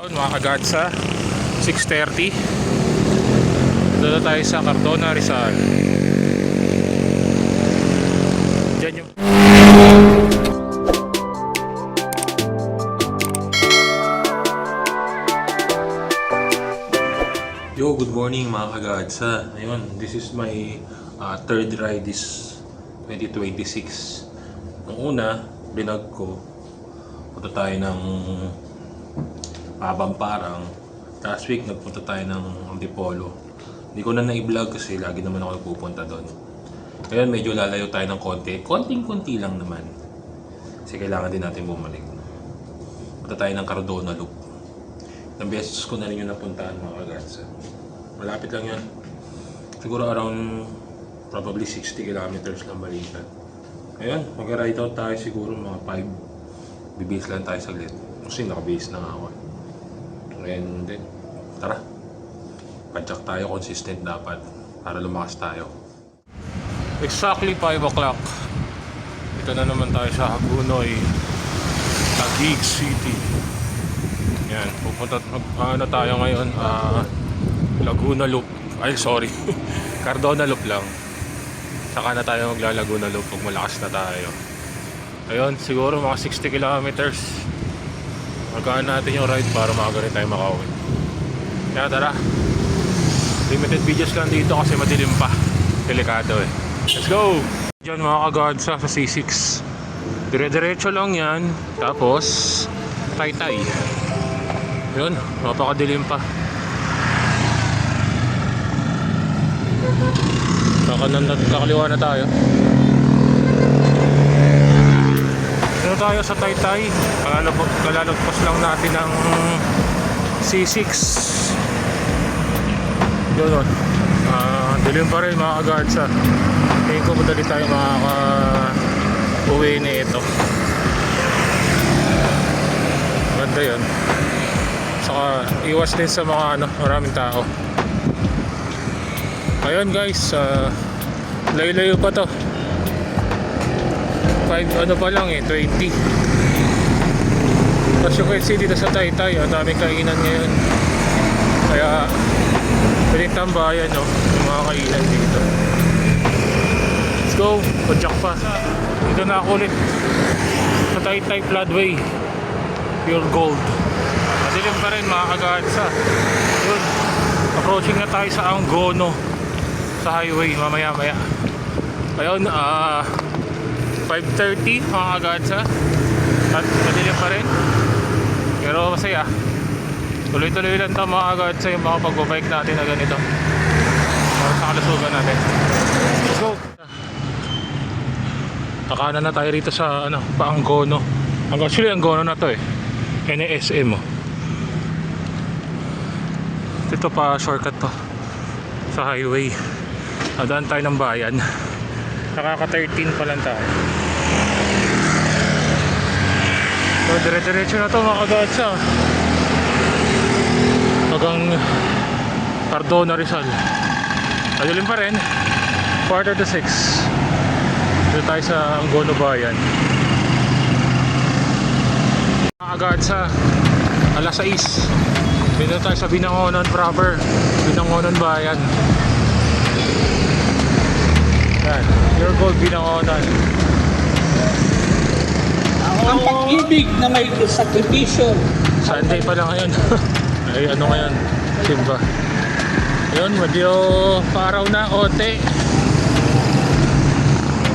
Mga kagatsa, 6:30. Doon na tayo sa Cardona, Rizal. Diyan yung Yo, good morning mga kagatsa. Ayun, this is my third ride this 2026. Nung una, binag ko punta tayo ng Bamparang. Last week nagpunta tayo ng Antipolo. Hindi ko na na-vlog kasi lagi naman ako nagpupunta doon. Ngayon medyo lalayo tayo ng konti. Konting-konti lang naman. Kasi kailangan din natin bumalik. Punta tayo ng Cardona Loop. Ng beses ko na rin yung napuntaan mga kagatsa. Malapit lang yan. Siguro around probably 60 kilometers lang balikan. Ngayon, mag-ride out tayo siguro mga 5. Bibihis lang tayo saglit. Kasi nakabihis na nga ako. And then, tara. Padyak tayo, consistent dapat. Para lumakas tayo. Exactly 5 o'clock. Ito na naman tayo sa Hagonoy, Taguig City. Yan, pupunta na tayo ngayon. Laguna Loop. Ay, sorry. Cardona Loop lang. Saka na tayo maglalaguna Loop pag malakas na tayo. Ayun, siguro mga 60 kilometers. Magkaan natin yung ride para maaga rin tayo makauwi. Kaya tara. Limited videos lang dito kasi madilim pa. Delikado eh. Let's go! Diyan mga kagadsa sa C6. Dire-diretso lang yan. Tapos Taytay. Yun, mapakadilim pa. Kakaliwa na tayo. Dito tayo sa Taytay. Kalalagpas lang natin ng C6. Yun. Dilim pa rin mga kagatsa. Tingin ko madali tayo makaka-uwi na ito. Ganda yun. Saka iwas din sa mga maraming tao. Ayun guys, layo-layo pa to. 5 pa lang 20. Tapos yung KC dito sa Taytay, ang daming kainan ngayon. Kaya piling tambayan yung mga kainan dito. Let's go, padyak pa. Dito na ako ulit sa Taytay Floodway, Pure Gold. Madilim pa rin mga kagatsa. Yun, approaching na tayo sa Angono, sa highway mamaya. Ayun, 5:30 mga kagatsa. At madilim pa rin, pero masaya. Tuloy-tuloy lang ito mga kagatsa yung mga pagbabike natin na ganito para sa kalusugan natin. Let's go! Nakanan na tayo rito sa Paangono. Actually Angono na to eh, NASM oh. Dito pa shortcut to sa highway. Nadaan tayo ng bayan. Nakaka-13 pa lang tayo. So dire-diretso na to mga kagatsa hanggang Cardona, Rizal. Madilim pa rin. 5:45. Dito tayo sa Angono Bayan. Mga kagatsa, alas 6. Dito tayo sa Binangonan proper, Binangonan Bayan. Yan, Pure Gold Binangonan. Ang pag-ibig na may sakripisyo. Sunday pa lang ngayon. Ay ngayon, Simba. Yun, medyo paaraw na, ote.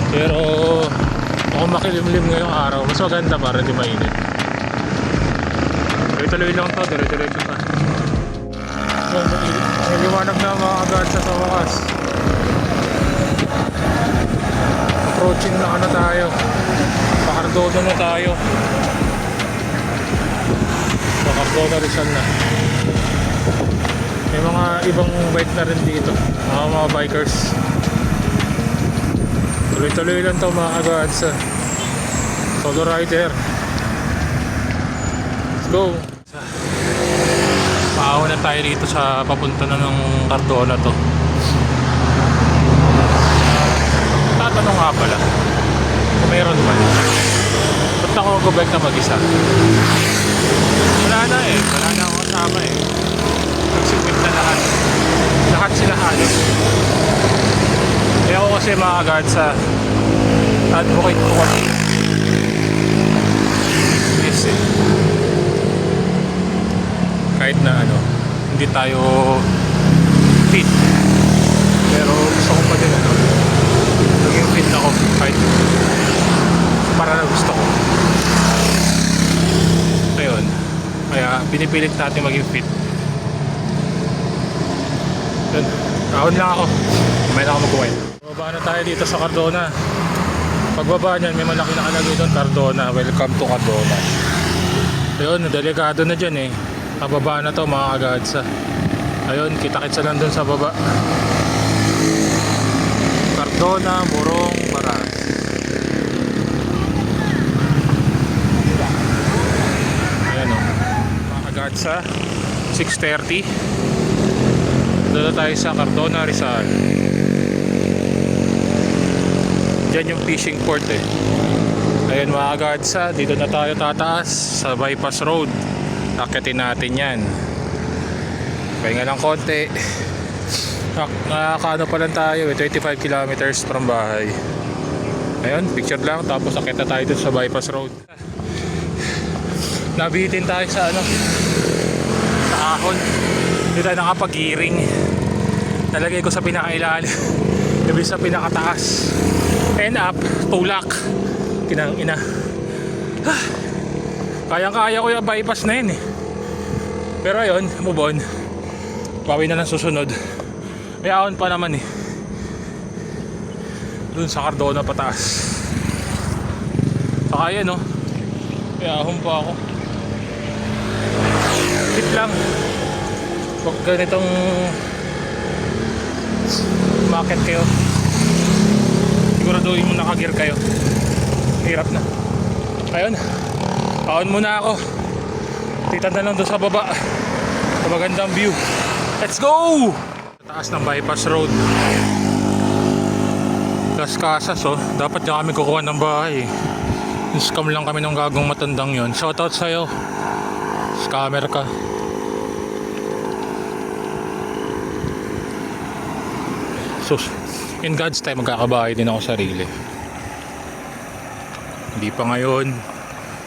Pero mukhang makilimlim ngayong araw. Mas maganda para di mainit. Tuloy lang to, dire-diretso pa. May liwanag na mga kagatsa sa wakas. Approaching na tayo. Cardona na tayo. Cardona Rizal na. May mga ibang bike na rin dito, mga bikers. Tuloy-tuloy lang to mga kagatsa. Solo rider. Let's go. Paawa na tayo dito sa papunta na ng Cardona to. Tatanong nga pala kung mayroon man, ba't ako mag-bike na mag-isa? Wala na ako kasi mga agad sa advocate ko kasi is kahit na ano, hindi tayo fit, pero gusto ko pa din ano, maging fit ako kahit para na gusto ko. Ayun, kaya pinipilit natin maging fit. Yun, kahon lang ako, may na ako magkumain. Baba na tayo dito sa Cardona. Pagbaba niyan may malaki nakalagay doon, Cardona, welcome to Cardona. Ayun, delikado na dyan eh. Pababa na to mga kagadsa. Ayun, kita-kitsa lang doon sa baba. Cardona, Morong, Baras. Ayan o, mga kagadsa, 6:30. Doon na tayo sa Cardona, Rizal. Diyan yung fishing port eh. Ayun mga kagadsa, dito na tayo tataas sa bypass road. Akitin natin yan. Pahinga lang konti. Nakakaano pa lang tayo 25 kilometers from bahay. Ayun, picture lang. Tapos akit na tayo dun sa bypass road. Nabitin tayo sa ano, sa ahon. Dito tayo nakapag-gearing. Nalagay ko sa pinakailalim. Ibig sa pinakataas. End up, tulak. Kinang ina. Kayang-kaya ko yung bypass na yun eh. Pero ayun, move on. Bawi na lang susunod. May ahon pa naman eh. Dun sa Cardona pataas. Saka yan no. May ahon pa ako. Tip lang. Huwag ganitong market kayo. Siguraduhin mo nakagear kayo. Hirap na. Ayun. Ahon muna ako. Titan na lang doon sa baba. Sa magandang view. Let's go! Taas ng bypass road. Las Casas oh. Dapat na kami kukuha ng bahay. Scam lang kami ng gagong matandang yon. Shoutout sa'yo. Scammer ka. So, in God's time magkakabahay din ako sarili. Hindi pa ngayon,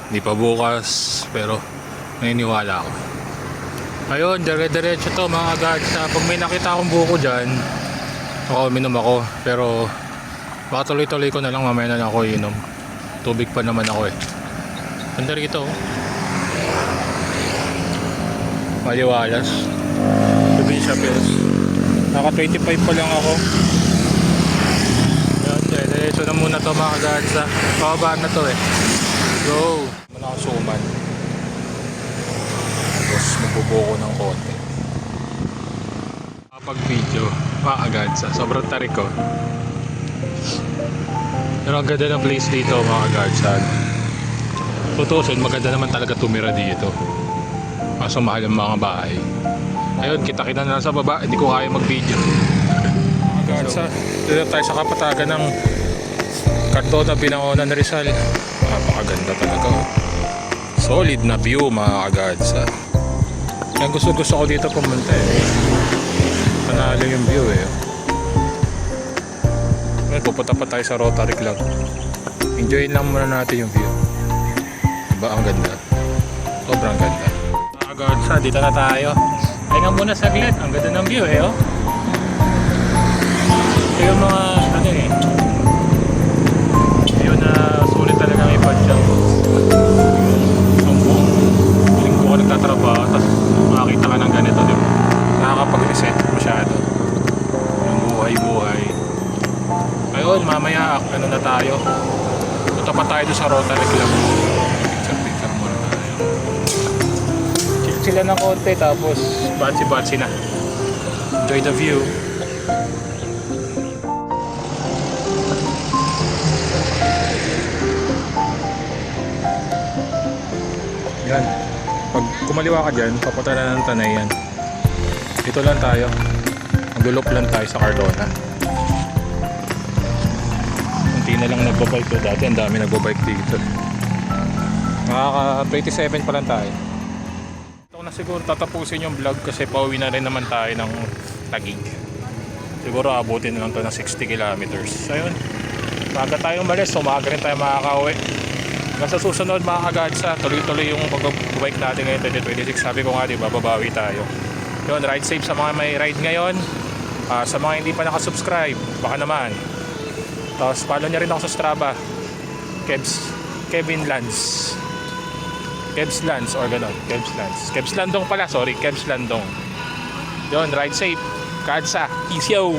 hindi pa bukas, pero naniniwala ako. Ayun, dire-diretso to mga agads. Pag may nakita akong buko dyan, ako minom ako, pero baka tuloy-tuloy ko na lang, mamaya na lang ako inom. Tubig pa naman ako eh. Ganda rito oh. Maliwalas. Provincia Pills. Naka 25 pa lang ako. Ayun, dire-diretso na muna to mga agads. Pababa na to eh. Go! Muna ako suman. Tapos magbubuko ng konti. Kapag video, maagad sa sobrang tarik ko. Pero ang ganda ng place dito maagad sa tutusin, maganda naman talaga tumira dito. Kaso mahal ang mga bahay. Ayun, kita-kita na lang sa baba, hindi ko kaya mag-video. Maagad sa dito tayo sa kapatagan ng Cardona, Binangonan, Rizal. Napakaganda talaga oh. Solid na view mga kagadsa. Ang gusto ko dito pumunta eh. Panalo yung view eh. Ngayon pupunta pa tayo sa Rotary Club. Enjoyin lang muna natin yung view. Diba ang ganda? Sobrang ganda. Mga kagadsa, dito na tayo. Pahinga muna saglit. Ang ganda ng view eh oh. Ito yung mga ano eh. Yun na sulit talaga may padjang. Linggo ko nagtatrabaho tapos makakita ka ng ganito, di ba? Nakakapag-reset masyado ng buhay-buhay. Ayun, mamaya ano na tayo, punta pa tayo doon sa Rotary Club. Picture muna tayo. Chill sila ng konti tapos batsi-batsi na. Enjoy the view. Yan. Pag kumaliwa ka dyan, papunta na ng Tanay yan. Dito lang tayo. Magdulop lang tayo sa Cardona. Kunti na lang nagbabike ko. Dati ang dami nagbabike dito. Makaka 27 pa lang tayo. Ito na siguro tatapusin yung vlog kasi pauwi na rin naman tayo ng Taguig. Siguro abutin na lang to ng 60 kilometers. So yun, maaga tayong malis, so maaga rin tayo makakauwi. Hanggang sa susunod mga kagatsa, tuloy-tuloy yung pag-bike natin ngayon 2026. Sabi ko nga, diba, babawi tayo. Yun, ride safe sa mga may ride ngayon. Sa mga hindi pa nakasubscribe, baka naman. Tapos follow niya rin ako sa Strava, Kevin Lance, Kevs Lance or ganon, Kevs Lance, Kevs Landong pala, sorry, Kevs Landong. Yun, ride safe, Kadsa, peace yo!